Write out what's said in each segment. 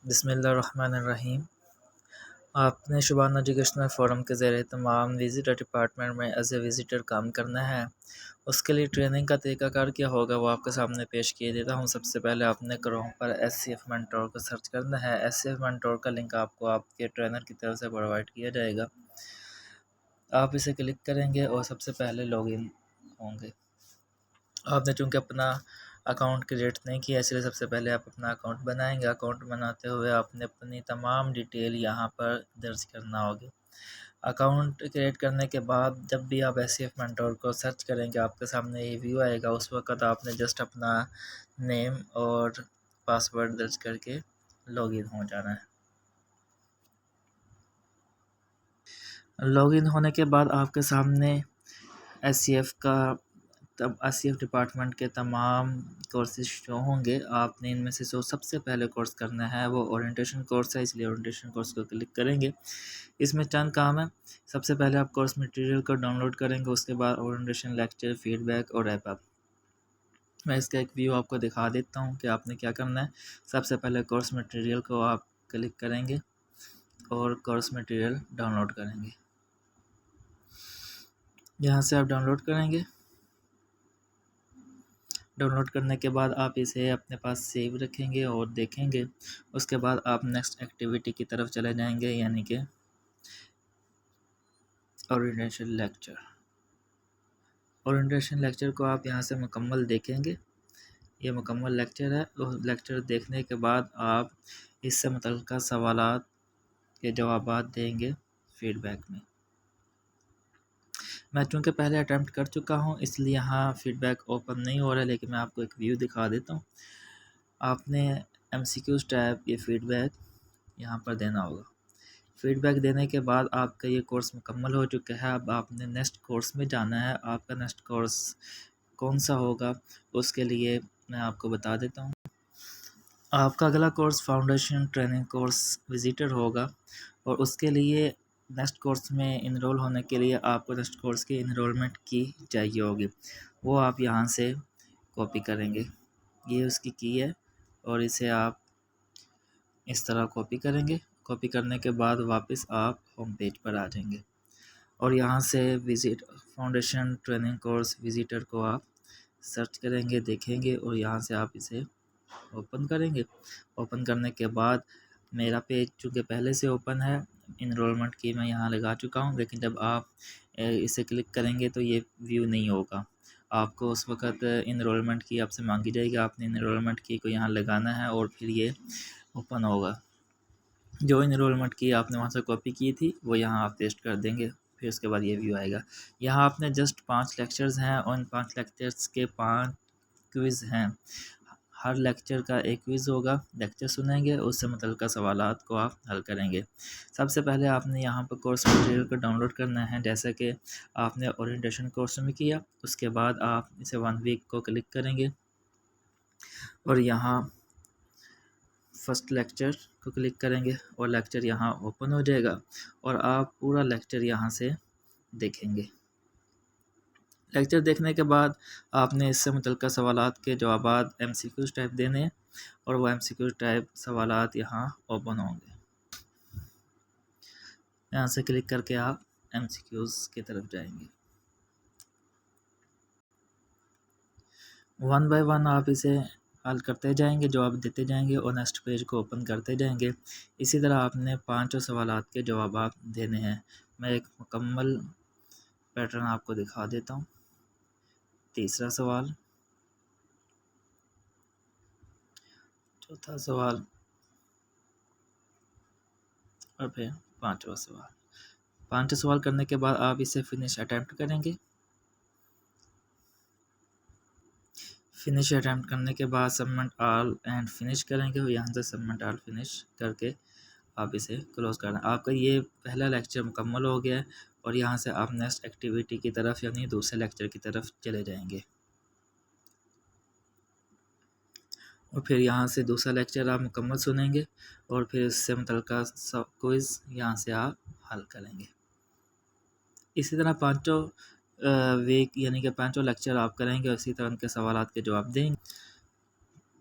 بسم اللہ الرحمن الرحیم۔ آپ نے شبانہ ایجوکیشنل فورم کے زیر اہتمام وزٹر ڈپارٹمنٹ میں ایز اے وزٹر کام کرنا ہے۔ اس کے لیے ٹریننگ کا طریقہ کار کیا ہوگا وہ آپ کے سامنے پیش کیے دیتا ہوں۔ سب سے پہلے آپ نے کروم پر SCF منٹور کو سرچ کرنا ہے۔ SCF منٹور کا لنک آپ کو آپ کے ٹرینر کی طرف سے پرووائڈ کیا جائے گا۔ آپ اسے کلک کریں گے اور سب سے پہلے لاگ ان ہوں گے۔ آپ نے چونکہ اپنا اکاؤنٹ کریٹ نہیں کیا اس لیے سب سے پہلے آپ اپنا اکاؤنٹ بنائیں گے۔ اکاؤنٹ بناتے ہوئے آپ نے اپنی تمام ڈیٹیل یہاں پر درج کرنا ہوگی۔ اکاؤنٹ کریٹ کرنے کے بعد جب بھی آپ SCF منٹور کو سرچ کریں گے آپ کے سامنے یہ ویو آئے گا۔ اس وقت آپ نے جسٹ اپنا نیم اور پاسورڈ درج کر کے لاگ ان ہو جانا ہے۔ لاگ ان ہونے کے بعد آپ کے سامنے SCF ڈپارٹمنٹ کے تمام کورسز شو ہوں گے۔ آپ نے ان میں سے جو سب سے پہلے کورس کرنا ہے وہ اورینٹیشن کورس ہے، اس لیے اورینٹیشن کورس کو کلک کریں گے۔ اس میں چند کام ہے۔ سب سے پہلے آپ کورس مٹیریل کو ڈاؤن لوڈ کریں گے، اس کے بعد اورینٹیشن لیکچر، فیڈ بیک اور ریپ اپ۔ میں اس کا ایک ویو آپ کو دکھا دیتا ہوں کہ آپ نے کیا کرنا ہے۔ سب سے پہلے کورس مٹیریل کو آپ کلک کریں گے اور کورس مٹیریل ڈاؤن لوڈ کریں گے۔ یہاں سے آپ ڈاؤن لوڈ کریں گے۔ ڈاؤن لوڈ کرنے کے بعد آپ اسے اپنے پاس سیو رکھیں گے اور دیکھیں گے۔ اس کے بعد آپ نیکسٹ ایکٹیویٹی کی طرف چلے جائیں گے، یعنی کہ اورینٹیشن لیکچر۔ اورینٹیشن لیکچر کو آپ یہاں سے مکمل دیکھیں گے۔ یہ مکمل لیکچر ہے۔ لیکچر دیکھنے کے بعد آپ اس سے متعلقہ سوالات کے جوابات دیں گے فیڈ بیک میں۔ میں چونکہ پہلے اٹیمپٹ کر چکا ہوں اس لیے یہاں فیڈ بیک اوپن نہیں ہو رہا ہے، لیکن میں آپ کو ایک ویو دکھا دیتا ہوں۔ آپ نے MCQs ٹیب یہ فیڈ بیک یہاں پر دینا ہوگا۔ فیڈ بیک دینے کے بعد آپ کا یہ کورس مکمل ہو چکا ہے۔ اب آپ نے نیکسٹ کورس میں جانا ہے۔ آپ کا نیکسٹ کورس کون سا ہوگا اس کے لیے میں آپ کو بتا دیتا ہوں۔ آپ کا اگلا course foundation training course visitor ہوگا، اور اس کے لیے نیکسٹ کورس میں انرول ہونے کے لیے آپ کو نیکسٹ کورس کی انرولمنٹ کی چاہیے ہوگی۔ وہ آپ یہاں سے کاپی کریں گے۔ یہ اس کی ہے اور اسے آپ اس طرح کاپی کریں گے۔ کاپی کرنے کے بعد واپس آپ ہوم پیج پر آ جائیں گے اور یہاں سے فاؤنڈیشن ٹریننگ کورس وزٹر کو آپ سرچ کریں گے، دیکھیں گے اور یہاں سے آپ اسے اوپن کریں گے۔ اوپن کرنے کے بعد میرا پیج چونکہ پہلے سے اوپن ہے، انرولمنٹ کی میں یہاں لگا چکا ہوں، لیکن جب آپ اسے کلک کریں گے تو یہ ویو نہیں ہوگا۔ آپ کو اس وقت انرولمنٹ کی آپ سے مانگی جائے گی۔ آپ نے انرولمنٹ کی کو یہاں لگانا ہے اور پھر یہ اوپن ہوگا۔ جو انرولمنٹ کی آپ نے وہاں سے کاپی کی تھی وہ یہاں آپ پیسٹ کر دیں گے، پھر اس کے بعد یہ ویو آئے گا۔ یہاں آپ نے جسٹ 5 لیکچرز ہیں اور ان 5 لیکچرز کے 5 کوئز ہیں۔ ہر لیکچر کا ایک کوئز ہوگا۔ لیکچر سنیں گے، اس سے متعلقہ سوالات کو آپ حل کریں گے۔ سب سے پہلے آپ نے یہاں پر کورس مٹیریل کو ڈاؤن لوڈ کرنا ہے، جیسا کہ آپ نے اورینٹیشن کورس میں کیا۔ اس کے بعد آپ اسے 1 ویک کو کلک کریں گے اور یہاں فرسٹ لیکچر کو کلک کریں گے اور لیکچر یہاں اوپن ہو جائے گا اور آپ پورا لیکچر یہاں سے دیکھیں گے۔ لیکچر دیکھنے کے بعد آپ نے اس سے متعلقہ سوالات کے جوابات MCQs ٹائپ دینے ہیں اور وہ MCQs ٹائپ سوالات یہاں اوپن ہوں گے۔ یہاں سے کلک کر کے آپ MCQs کی طرف جائیں گے۔ 1 بائی 1 آپ اسے حل کرتے جائیں گے، جواب دیتے جائیں گے اور نیکسٹ پیج کو اوپن کرتے جائیں گے۔ اسی طرح آپ نے 5 سوالات کے جوابات دینے ہیں۔ میں ایک مکمل پیٹرن آپ کو دکھا دیتا ہوں۔ تیسرا سوال، چوتھا سوال اور پھر 5واں سوال۔ 5 سوال کرنے کے بعد آپ اسے فنش اٹیمپٹ کریں گے۔ فنش اٹیمپٹ کرنے کے بعد سبمٹ آل اینڈ فنش کریں گے اور یہاں سے سبمٹ آل فنش کر کے آپ اسے کلوز کریں۔ آپ کا یہ پہلا لیکچر مکمل ہو گیا ہے اور یہاں سے آپ نیکسٹ ایکٹیویٹی کی طرف یعنی دوسرے لیکچر کی طرف چلے جائیں گے اور پھر یہاں سے دوسرا لیکچر آپ مکمل سنیں گے اور پھر اس سے متعلقہ کوئز یہاں سے آپ حل کریں گے۔ اسی طرح 5 ویک یعنی کہ 5 لیکچر آپ کریں گے اور اسی طرح ان کے سوالات کے جواب دیں گے۔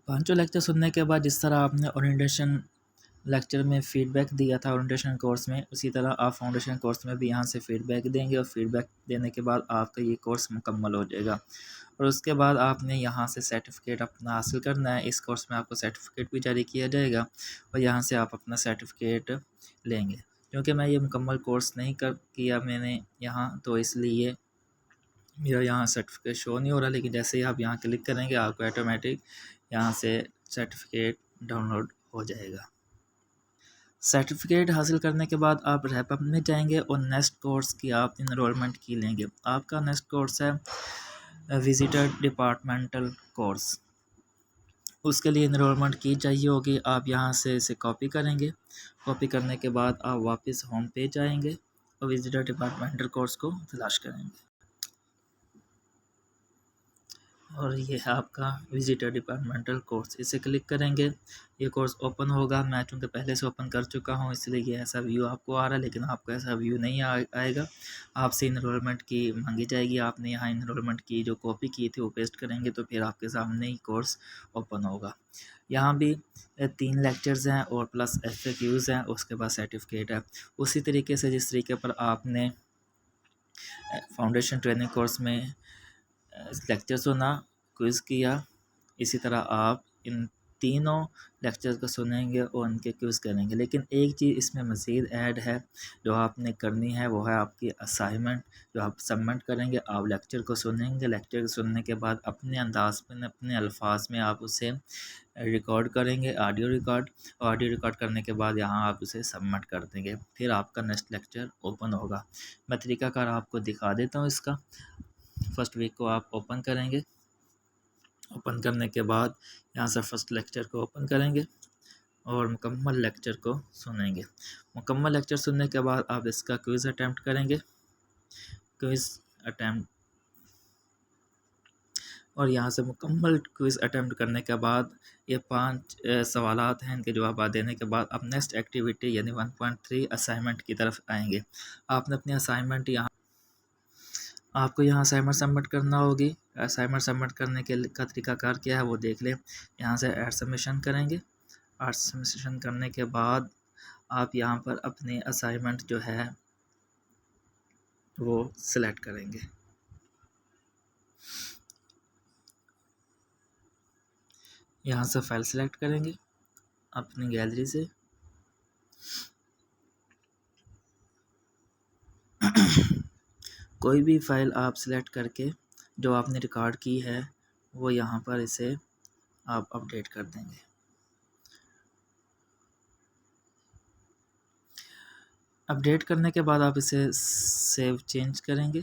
5 لیکچر سننے کے بعد جس طرح آپ نے اورینٹیشن لیکچر میں فیڈ بیک دیا تھا اورینٹیشن کورس میں، اسی طرح آپ فاؤنڈیشن کورس میں بھی یہاں سے فیڈ بیک دیں گے، اور فیڈ بیک دینے کے بعد آپ کا یہ کورس مکمل ہو جائے گا، اور اس کے بعد آپ نے یہاں سے سرٹیفکیٹ اپنا حاصل کرنا ہے۔ اس کورس میں آپ کو سرٹیفکیٹ بھی جاری کیا جائے گا، اور یہاں سے آپ اپنا سرٹیفکیٹ لیں گے۔ کیونکہ میں یہ مکمل کورس نہیں کیا میں نے یہاں، تو اس لیے میرا یہاں سرٹیفکیٹ شو نہیں ہو رہا، لیکن جیسے ہی آپ یہاں کلک کریں گے آپ کو آٹومیٹک یہاں سے سرٹیفکیٹ ڈاؤن لوڈ ہو جائے گا۔ سرٹیفکیٹ حاصل کرنے کے بعد آپ ریپ اپ میں جائیں گے اور نیکسٹ کورس کی آپ انرولمنٹ کی لیں گے۔ آپ کا نیکسٹ کورس ہے وزٹر ڈپارٹمنٹل کورس۔ اس کے لیے انرولمنٹ کی چاہیے ہوگی، آپ یہاں سے اسے کاپی کریں گے، کاپی کرنے کے بعد آپ واپس ہوم پیج آئیں گے اور وزٹر ڈپارٹمنٹل کورس کو تلاش کریں گے، اور یہ ہے آپ کا وزٹر ڈپارٹمنٹل کورس، اسے کلک کریں گے، یہ کورس اوپن ہوگا۔ میں چونکہ پہلے سے اوپن کر چکا ہوں اس لیے یہ ایسا ویو آپ کو آ رہا ہے، لیکن آپ کو ایسا ویو نہیں آئے گا۔ آپ سے انرولمنٹ کی مانگی جائے گی، آپ نے یہاں انرولمنٹ کی جو کاپی کی تھی وہ پیسٹ کریں گے، تو پھر آپ کے سامنے ہی کورس اوپن ہوگا۔ یہاں بھی 3 لیکچرز ہیں اور پلس FAQs ہیں، اس کے بعد سرٹیفکیٹ ہے۔ اسی طریقے سے جس طریقے پر آپ نے فاؤنڈیشن ٹریننگ کورس میں لیکچر سنا، کوئز کیا، اسی طرح آپ ان تینوں لیکچر کو سنیں گے اور ان کے کوئز کریں گے۔ لیکن ایک چیز اس میں مزید ایڈ ہے جو آپ نے کرنی ہے، وہ ہے آپ کی اسائنمنٹ جو آپ سبمٹ کریں گے۔ آپ لیکچر کو سنیں گے، لیکچر کو سننے کے بعد اپنے انداز میں اپنے الفاظ میں آپ اسے ریکارڈ کریں گے، آڈیو ریکارڈ کرنے کے بعد یہاں آپ اسے سبمٹ کر دیں گے، پھر آپ کا نیکسٹ لیکچر اوپن ہوگا۔ میں طریقہ کار آپ کو دکھا دیتا ہوں اس کا۔ فرسٹ ویک کو آپ اوپن کریں گے، اوپن کرنے کے بعد یہاں سے فرسٹ لیکچر کو اوپن کریں گے اور مکمل لیکچر کو سنیں گے۔ مکمل لیکچر سننے کے بعد آپ اس کا کوئز اٹیمپٹ کریں گے، کوئز اٹیمپٹ، اور یہاں سے مکمل کوئز اٹیمپٹ کرنے کے بعد یہ 5 سوالات ہیں، ان کے جوابات دینے کے بعد آپ نیکسٹ ایکٹیویٹی یعنی 1.3 اسائنمنٹ کی طرف آئیں گے۔ آپ نے اپنی اسائنمنٹ یہاں آپ کو یہاں اسائنمنٹ سبمٹ کرنا ہوگی۔ اسائنمنٹ سبمٹ کرنے کا طریقہ کار کیا ہے وہ دیکھ لیں۔ یہاں سے ایڈ سبمیشن کریں گے، ایڈ سبمیشن کرنے کے بعد آپ یہاں پر اپنی اسائنمنٹ جو ہے وہ سلیکٹ کریں گے۔ یہاں سے فائل سلیکٹ کریں گے اپنی گیلری سے، کوئی بھی فائل آپ سلیکٹ کر کے جو آپ نے ریکارڈ کی ہے وہ یہاں پر اسے آپ اپڈیٹ کر دیں گے۔ اپڈیٹ کرنے کے بعد آپ اسے سیو چینج کریں گے۔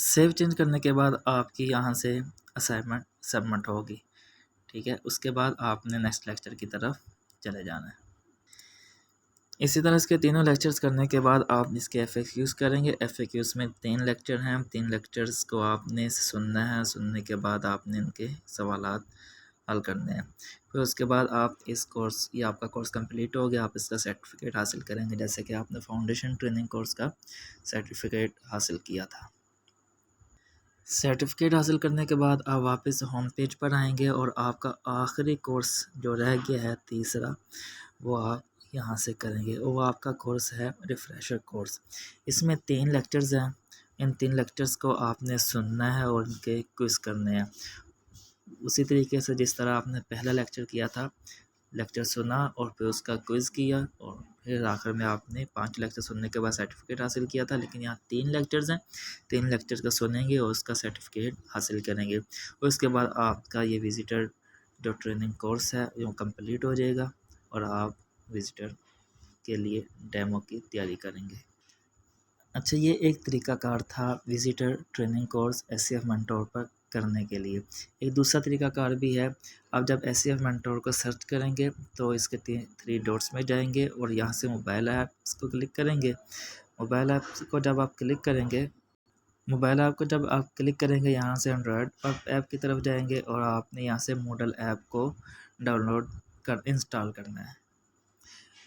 سیو چینج کرنے کے بعد آپ کی یہاں سے اسائنمنٹ سبمٹ ہوگی، ٹھیک ہے۔ اس کے بعد آپ نے نیکسٹ لیکچر کی طرف چلے جانا ہے۔ اسی طرح اس کے تینوں لیکچرز کرنے کے بعد آپ اس کے FAQs کریں گے۔ FAQs میں 3 لیکچر ہیں، 3 لیکچرز کو آپ نے سننا ہے، سننے کے بعد آپ نے ان کے سوالات حل کرنے ہیں۔ پھر اس کے بعد آپ اس کورس یہ آپ کا کورس کمپلیٹ ہو گیا، آپ اس کا سرٹیفکیٹ حاصل کریں گے، جیسے کہ آپ نے فاؤنڈیشن ٹریننگ کورس کا سرٹیفکیٹ حاصل کیا تھا۔ سرٹیفکیٹ حاصل کرنے کے بعد آپ واپس ہوم پیج پر آئیں گے اور آپ کا آخری کورس جو رہ گیا ہے تیسرا، وہ آپ یہاں سے کریں گے، اور وہ آپ کا کورس ہے ریفریشر کورس۔ اس میں 3 لیکچرز ہیں، ان 3 لیکچرز کو آپ نے سننا ہے اور ان کے کوئز کرنے ہیں۔ اسی طریقے سے جس طرح آپ نے پہلا لیکچر کیا تھا، لیکچر سنا اور پھر اس کا کوئز کیا، اور پھر آخر میں آپ نے 5 لیکچر سننے کے بعد سرٹیفکیٹ حاصل کیا تھا۔ لیکن یہاں 3 لیکچرز ہیں، 3 لیکچر کا سنیں گے اور اس کا سرٹیفکیٹ حاصل کریں گے، اور اس کے بعد آپ کا یہ وزٹر جو ٹریننگ کورس ہے وہ کمپلیٹ ہو جائے گا، اور آپ وزٹر کے لیے ڈیمو کی تیاری کریں گے۔ اچھا، یہ ایک طریقہ کار تھا visitor training course SCF mentor پر کرنے کے لیے۔ ایک دوسرا طریقہ کار بھی ہے، آپ جب SCF منٹور کو سرچ کریں گے تو اس کے 3 ڈاٹس میں جائیں گے اور یہاں سے موبائل ایپس کو کلک کریں گے۔ موبائل ایپس کو جب آپ کلک کریں گے یہاں سے اینڈرائڈ ایپ کی طرف جائیں گے، اور آپ نے یہاں سے موڈل ایپ کو ڈاؤن لوڈ انسٹال کرنا ہے۔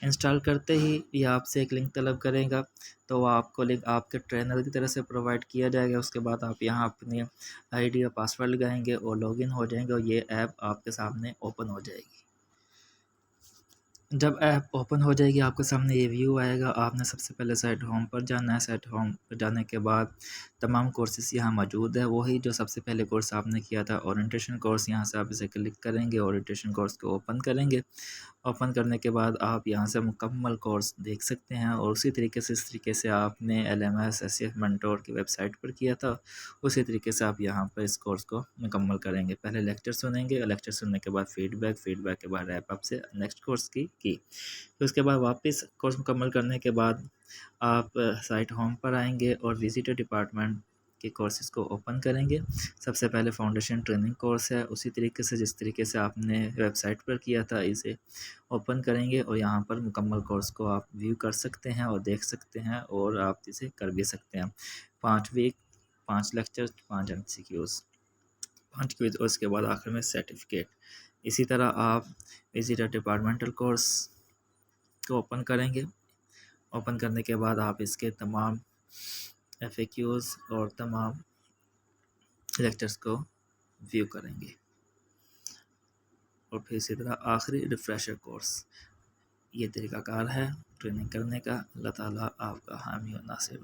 انسٹال کرتے ہی یہ آپ سے ایک لنک طلب کرے گا، تو وہ آپ کو لنک آپ کے ٹرینر کی طرف سے پرووائڈ کیا جائے گا۔ اس کے بعد آپ یہاں اپنی ID اور پاسورڈ لگائیں گے اور لاگ ان ہو جائیں گے، اور یہ ایپ آپ کے سامنے اوپن ہو جائے گی۔ جب ایپ اوپن ہو جائے گی آپ کے سامنے یہ ویو آئے گا. آپ نے سب سے پہلے سائٹ ہوم پر جانا ہے. سائٹ ہوم پر جانے کے بعد تمام کورسز یہاں موجود ہے. وہی جو سب سے پہلے کورس آپ نے کیا تھا اورینٹیشن کورس، یہاں سے آپ اسے کلک کریں گے، اورینٹیشن کورس کو اوپن کریں گے. اوپن کرنے کے بعد آپ یہاں سے مکمل کورس دیکھ سکتے ہیں. اور اسی طریقے سے، اس طریقے سے آپ نے LMS SCF منٹور کی ویب سائٹ پر کیا تھا، اسی طریقے سے آپ یہاں پر اس کورس کو مکمل کریں گے. پہلے لیکچر سنیں گے، لیکچر سننے کے بعد فیڈ بیک کے بعد ریپ اپ سے نیکسٹ کورس کی. پھر اس کے بعد واپس کورس مکمل کرنے کے بعد آپ سائٹ ہوم پر آئیں گے اور وزٹر ڈپارٹمنٹ کے کورسز کو اوپن کریں گے. سب سے پہلے فاؤنڈیشن ٹریننگ کورس ہے، اسی طریقے سے جس طریقے سے آپ نے ویب سائٹ پر کیا تھا اسے اوپن کریں گے، اور یہاں پر مکمل کورس کو آپ ویو کر سکتے ہیں اور دیکھ سکتے ہیں، اور آپ اسے کر بھی سکتے ہیں. 5 ویک، 5 لیکچر، 5 MCQs، 5 کوئز، اور اس کے بعد آخر میں سرٹیفکیٹ. اسی طرح آپ وزٹر ڈپارٹمنٹل کورس کو اوپن کریں گے. اوپن کرنے کے بعد آپ اس کے تمام FAQs اور تمام لیکچرز کو ویو کریں گے. اور پھر اسی طرح آخری ریفریشر کورس. یہ طریقہ کار ہے ٹریننگ کرنے کا. اللہ تعالیٰ آپ کا حامی و ناصر.